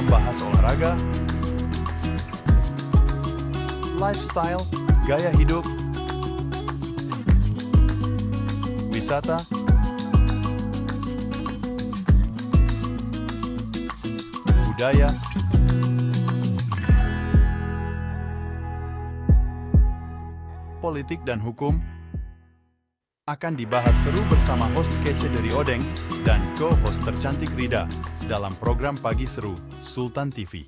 bahas olahraga, lifestyle, gaya hidup, wisata, budaya, politik dan hukum akan dibahas seru bersama host kece dari Odeng dan co-host tercantik Rida dalam program Pagi Seru Sultan TV.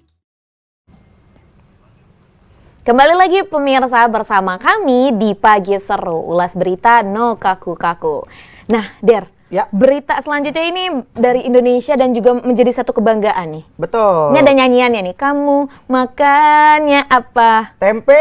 Kembali lagi pemirsa bersama kami di Pagi Seru, ulas berita no kaku-kaku. Nah, Der, ya. Berita selanjutnya ini dari Indonesia dan juga menjadi satu kebanggaan nih. Betul. Ini ada nyanyiannya nih, kamu makannya apa? Tempe,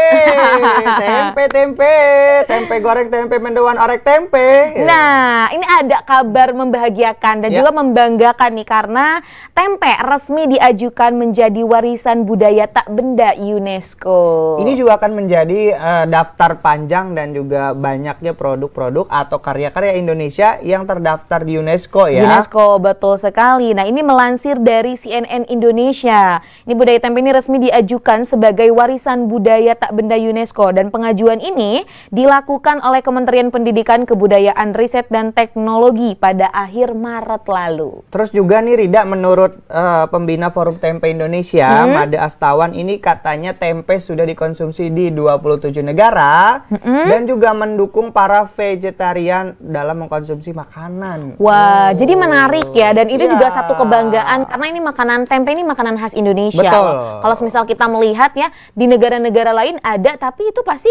tempe goreng, tempe mendoan, orek tempe. Nah, ini ada kabar membahagiakan dan juga membanggakan nih karena tempe resmi diajukan menjadi warisan budaya tak benda UNESCO. Ini juga akan menjadi daftar panjang dan juga banyaknya produk-produk atau karya-karya Indonesia yang terdaftar di UNESCO ya. UNESCO, betul sekali. Nah, ini melansir dari CNN Indonesia. Ini budaya tempe ini resmi diajukan sebagai warisan budaya tak benda UNESCO dan pengajuan ini dilakukan oleh Kementerian Pendidikan, Kebudayaan, Riset dan Teknologi pada akhir Maret lalu. Terus juga nih Rida, menurut pembina Forum Tempe Indonesia, Made Astawan, ini katanya tempe sudah dikonsumsi di 27 negara dan juga mendukung para vegetarian dalam mengkonsumsi makanan. Wah, jadi menarik ya, dan itu juga satu kebanggaan karena ini makanan tempe ini makanan khas Indonesia. Betul. Kalau misal kita melihat ya di negara-negara lain ada, tapi itu pasti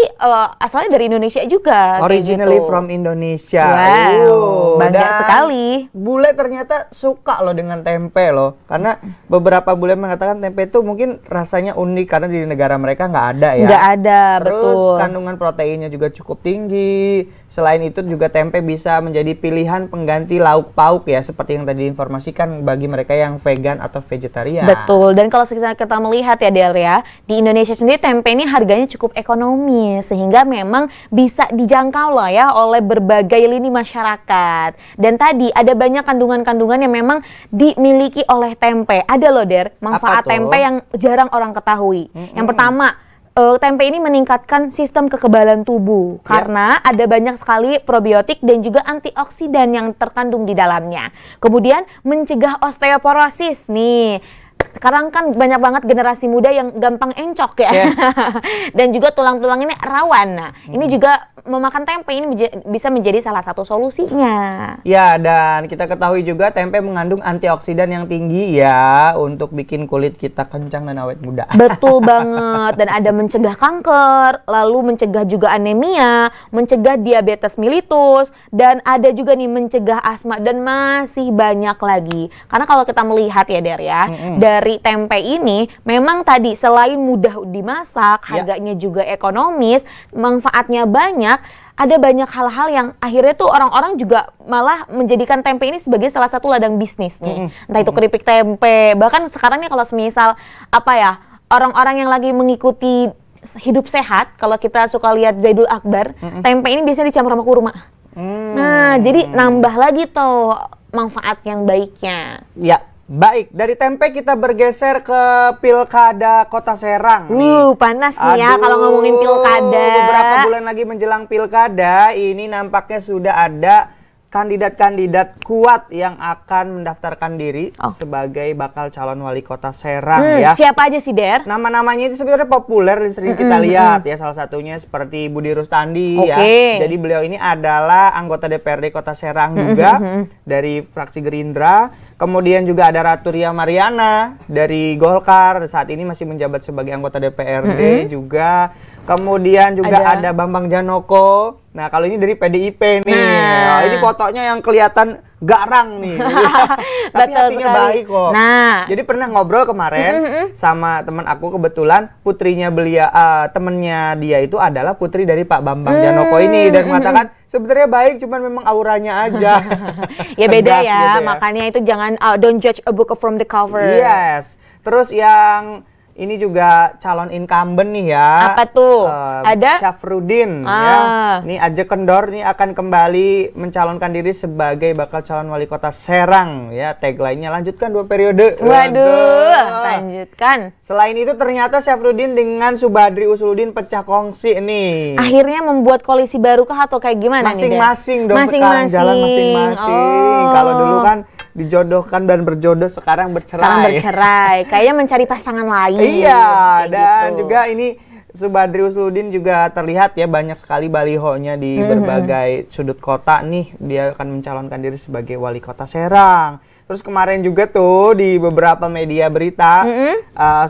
asalnya dari Indonesia juga. Originally gitu. From Indonesia. Wow, bangga sekali. Bule ternyata suka loh dengan tempe loh, karena beberapa bule mengatakan tempe itu mungkin rasanya unik karena di negara mereka nggak ada ya. Nggak ada, Terus betul. kandungan proteinnya juga cukup tinggi. Selain itu juga tempe bisa menjadi pilihan pengganti lauk pauk ya, seperti yang tadi diinformasikan bagi mereka yang vegan atau vegetarian. Betul, dan kalau kita melihat ya Del ya, di Indonesia sendiri tempe ini harganya cukup ekonomis sehingga memang bisa dijangkau loh ya oleh berbagai lini masyarakat. Dan tadi ada banyak kandungan-kandungan yang memang dimiliki oleh tempe. Ada loh Der, manfaat tempe yang jarang orang ketahui. Yang pertama, tempe ini meningkatkan sistem kekebalan tubuh karena ada banyak sekali probiotik dan juga antioksidan yang terkandung di dalamnya. Kemudian mencegah osteoporosis nih. Sekarang kan banyak banget generasi muda yang gampang encok ya. Yes. Dan juga tulang-tulang ini rawan. Nah, ini juga memakan tempe ini bisa menjadi salah satu solusinya. Ya, dan kita ketahui juga tempe mengandung antioksidan yang tinggi ya untuk bikin kulit kita kencang dan awet muda. Betul banget, dan ada mencegah kanker, lalu mencegah juga anemia, mencegah diabetes mellitus, dan ada juga nih mencegah asma dan masih banyak lagi. Karena kalau kita melihat ya Der ya, dari tempe ini memang tadi selain mudah dimasak, harganya juga ekonomis, manfaatnya banyak. Ada banyak hal-hal yang akhirnya tuh orang-orang juga malah menjadikan tempe ini sebagai salah satu ladang bisnis nih. Entah itu keripik tempe, bahkan sekarang nih kalau semisal apa ya, orang-orang yang lagi mengikuti hidup sehat, kalau kita suka lihat Zaidul Akbar, tempe ini biasanya dicampur sama kurma. Nah, jadi nambah lagi tuh manfaat yang baiknya. Ya, baik. Dari tempe kita bergeser ke Pilkada Kota Serang nih. Panas nih ya kalau ngomongin pilkada. Beberapa bulan lagi menjelang pilkada, ini nampaknya sudah ada kandidat-kandidat kuat yang akan mendaftarkan diri sebagai bakal calon wali kota Serang ya. Siapa aja sih Der? Nama-namanya itu sebenarnya populer, sering kita lihat ya. Salah satunya seperti Budi Rustandi ya. Jadi beliau ini adalah anggota DPRD Kota Serang juga dari fraksi Gerindra. Kemudian juga ada Ratu Ria Mariana dari Golkar, saat ini masih menjabat sebagai anggota DPRD juga. Kemudian juga ada Bambang Janoko. Nah, kalau ini dari PDIP nih. Nah, ini fotonya yang kelihatan garang nih. Tapi Betul hatinya sekali. baik kok. Nah, jadi pernah ngobrol kemarin sama teman aku, kebetulan putrinya beliau, temennya dia itu adalah putri dari Pak Bambang Janoko ini, dan mengatakan sebenarnya baik, cuman memang auranya aja. ya beda Tegas ya, gitu ya. makanya itu jangan don't judge a book from the cover. Yes. Terus yang ini juga calon incumbent nih ya. Apa tuh? Ada Syafruddin ya. Ini Ajeng Kendor nih akan kembali mencalonkan diri sebagai bakal calon wali kota Serang ya. Tagline-nya lanjutkan 2 periode. Waduh, lanjutkan. Selain itu ternyata Syafruddin dengan Subadri Usuluddin pecah kongsi nih. Akhirnya membuat koalisi baru kah atau kayak gimana nih? Masing-masing dong, sekarang jalan masing-masing. Kalau dulu kan dijodohkan dan berjodoh, sekarang bercerai. Sekarang bercerai, kayaknya mencari pasangan lain. Iya, dan gitu. juga ini Subadri Usuluddin juga terlihat ya banyak sekali balihonya di berbagai sudut kota nih. Dia akan mencalonkan diri sebagai wali kota Serang. Terus kemarin juga tuh di beberapa media berita,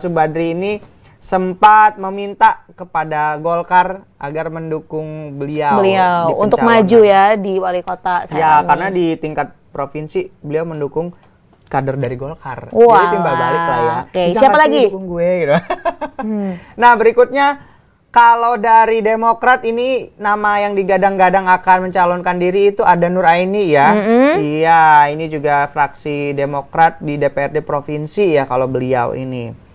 Subadri ini sempat meminta kepada Golkar agar mendukung beliau di untuk pencalonan. maju ya di wali kota Serang. Ya, karena di tingkat provinsi beliau mendukung kader dari Golkar. Wah. Jadi timbal balik lah ya. Oke, Bisa siapa nggak sih lagi? dukung gue gitu. Nah, berikutnya kalau dari Demokrat ini nama yang digadang-gadang akan mencalonkan diri itu ada Nur Aini ya. Iya, ini juga fraksi Demokrat di DPRD provinsi ya kalau beliau ini.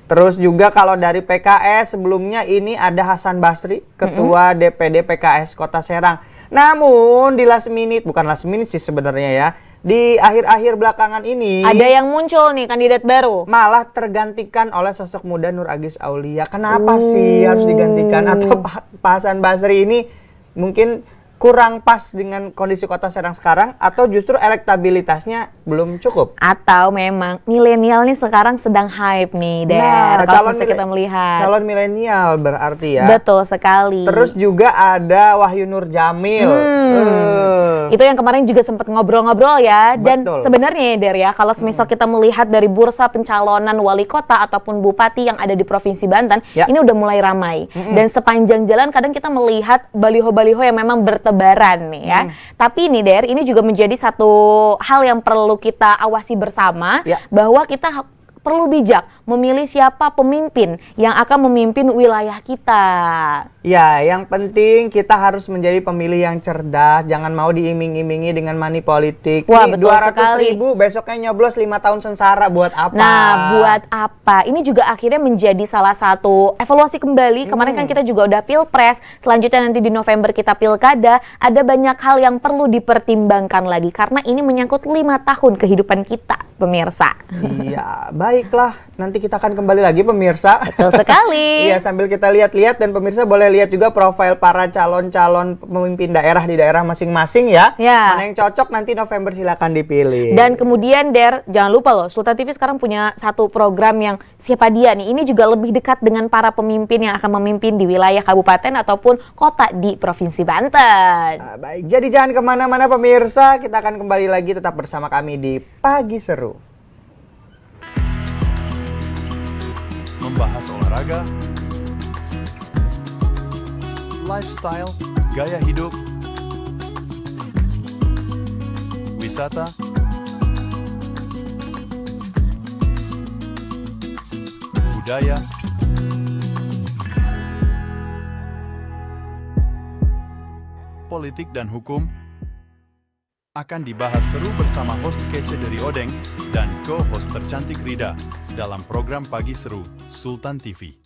Terus juga kalau dari PKS sebelumnya ini ada Hasan Basri, Ketua DPD PKS Kota Serang. Namun di last minute, bukan last minute sih sebenarnya ya, di akhir-akhir belakangan ini ada yang muncul nih kandidat baru. malah tergantikan oleh sosok muda Nur Agis Aulia. Kenapa sih harus digantikan? Atau Pak Hasan Basri ini mungkin kurang pas dengan kondisi Kota Serang sekarang, atau justru elektabilitasnya belum cukup? Atau memang milenial nih sekarang sedang hype nih, Der. Nah, Kalau misalnya kita melihat. calon milenial berarti ya. Betul sekali. Terus juga ada Wahyu Nur Jamil. Itu yang kemarin juga sempat ngobrol-ngobrol ya. Dan Betul. sebenarnya ya, Der ya, kalau misal kita melihat dari bursa pencalonan wali kota ataupun bupati yang ada di Provinsi Banten, Ya. ini udah mulai ramai. Dan sepanjang jalan kadang kita melihat baliho-baliho yang memang bertebaran nih ya. Tapi ini, Der, ini juga menjadi satu hal yang perlu kita awasi bersama, Ya. bahwa kita perlu bijak memilih siapa pemimpin yang akan memimpin wilayah kita. Ya, yang penting kita harus menjadi pemilih yang cerdas, jangan mau diiming-imingi dengan money politik. Wah, Nih, betul 200.000 besoknya nyoblos 5 tahun sengsara, buat apa? Nah, buat apa? Ini juga akhirnya menjadi salah satu evaluasi kembali. Kemarin kan kita juga udah pilpres, selanjutnya nanti di November kita pilkada. Ada banyak hal yang perlu dipertimbangkan lagi, karena ini menyangkut 5 tahun kehidupan kita, pemirsa. Iya, baiklah. Nanti kita akan kembali lagi, pemirsa. Betul sekali. Iya, sambil kita lihat-lihat, dan pemirsa boleh lihat juga profil para calon-calon pemimpin daerah di daerah masing-masing ya. Ya. Mana yang cocok nanti November silakan dipilih. Dan kemudian, Der, jangan lupa loh, Sultan TV sekarang punya satu program yang Siapa Dia nih. Ini juga lebih dekat dengan para pemimpin yang akan memimpin di wilayah kabupaten ataupun kota di Provinsi Banten. Nah, baik, jadi jangan kemana-mana pemirsa, kita akan kembali lagi tetap bersama kami di Pagi Seru. Membahas olahraga, lifestyle, gaya hidup, wisata, budaya, politik dan hukum akan dibahas seru bersama host kece dari Odeng dan co-host tercantik Rida dalam program Pagi Seru Sultan TV.